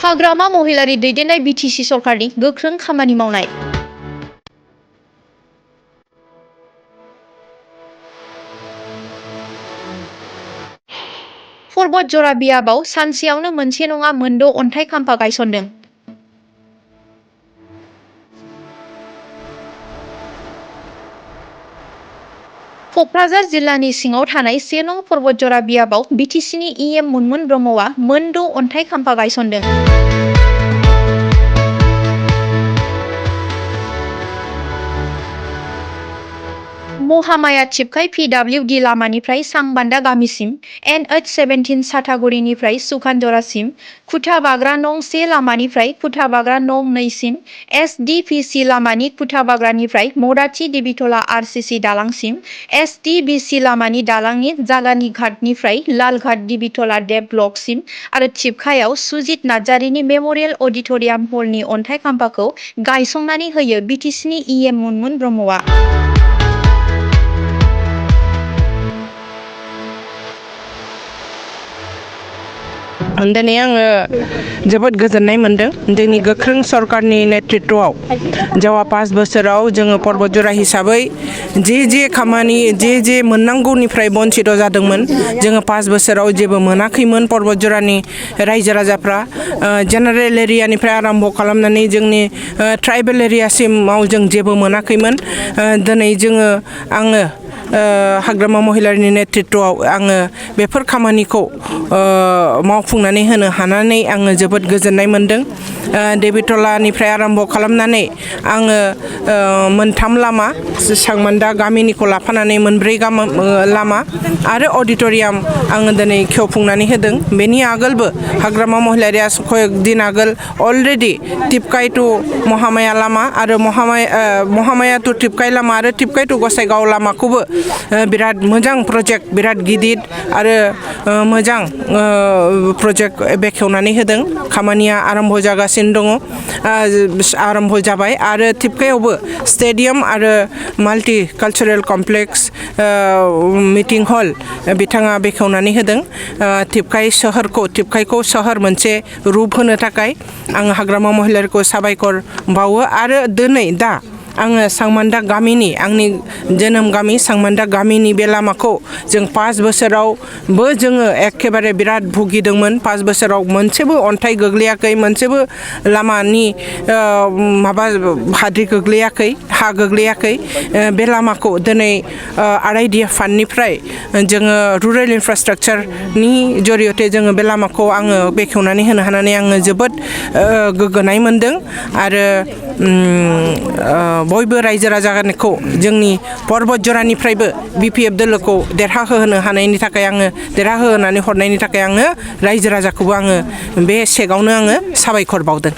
हाग्रामा महिलारि दैदेननाय BTC सरकारनि गोख्रों खामानि मावनाय। बतझर बियाबाव सानसेयावनो मोनसे नङा मोनद' अन्थाइ खाम्फा गायसनदों। क'क्राझार जिल्लानि सिङाव थानाय 1 नं बतझर बियाबाव बिटिसिनि इएम मुनमुन ब्रह्मआ मोन 6 अन्थाइ खाम्फा गायसनदों। महामाया थिपखाय पिडब्लिउडि लामानिफ्राय सांबान्दा गामिसिम, एनएच 17 साथागुरिनिफ्राय सुखानजरासिम, खुथाबाग्रा नं 1 लामानिफ्राय खुथाबाग्रा नं 2 सिम, एसडिपिसि लामानि खुथाबाग्रानिफ्राय मदाथि देबिटला आरसिसि दालांसिम, एसडिबिसि लामानि दालांनि जागानि घाटनिफ्राय लालघाट देबिटला देब ब्लकसिम आरो थिपखायाव सुजित नार्जारिनि मेम'रियेल अडिट'रियाम हलनि अन्थाइ खाम्फाखौ गायसंनानै होयो बिटिसिनि इएम मुनमुन ब्रह्मआ। दिनै आङो जोबोद गोजोननाय मोनदों जोंनि गोख्रों सरकारनि नेतृत्वआव जेवा 5 बोसोराव जोङो बतझर हिसाबै जे खामानि जे मोननांगौनिफ्राय बन्चित जादोंमोन जोङो 5 बोसोराव जेबो मोनाखैमोन। बतझरनि रायजो राजाफ्रा जेनेरेल एरियानिफ्राय आरम्भ खालामनानै जोंनि ट्राइबेल एरियासिमाव जों जेबो मोनाखैमोन। दिनै आङो हाग्रामा महिलारिनि नेतृत्वआव आङो बेफोर खामानिखौ मावफुंनानै होनो हानानै आङो जोबोद गोजोननाय मोनदों। देबिटलानिफ्राय आरम्भ खालामनानै आङो मोनथाम लामा सांबान्दा गामिनिखौ लाफानानै मोनब्रै लामा आरो अडिट'रियाम आङो दिनै खेवफुंनानै होदों। बेनि आगोलबो हाग्रामा महिलारिया कयेक दिन आगोल अलरेडि टिपकाय टु महामाया लामा आरो महामाया टु टिपकाय लामा आरो टिपकाय टु गसाइगाव लामाखौबो बिराद मोजां प्रजेक्ट, बिराद गिदिर आरो मोजां प्रजेक्ट बेखेवनानै होदों। खामानिया आरम्भ जागासिनो दङ, आरम्भ जाबाय आरो टिपकायावबो स्टेडियाम आरो माल्टि कालचारेल कमप्लेक्स मिटिं हल बिथाङा बेखेवनानै होदों। टिपकायखौ सोहोर मोनसे रुप होनो थाखाय आं हाग्रामा महिलारिखौ साबायखर बावो आरो दा आङो सांबान्दा गामिनि आंनि जोनोम गामि सांबान्दा गामिनि बे लामाखौ जों 5 बोसोरावबो जोङो एखेबारे बिराद भुगिदोंमोन। 5 बोसोराव मोनसेबो अन्थाइ गोग्लैयाखै, मोनसेबो लामानि हाद्रि गोग्लैयाखै, हा गोग्लैयाखै। बे लामाखौ दिनै आरआइडिएफ फान्डनिफ्राय जोङो रुरेल इनफ्रास्ट्राक्चारनि जरियते जोङो बे लामाखौ आङो बेखेवनानै होनो हानानै आङो जोबोद गोग्गानाय मोनदों आरो बयबो रायजो राजाखौ जोंनि बतझरनिफ्रायबो बिपिएफ दोलोखौ देरहाहोनो हानायनि थाखाय आङो देरहाहोनानै हरनायनि थाखाय आङो रायजो राजाखौबो आङो बे सेगावनो आङो साबायखर बावदों।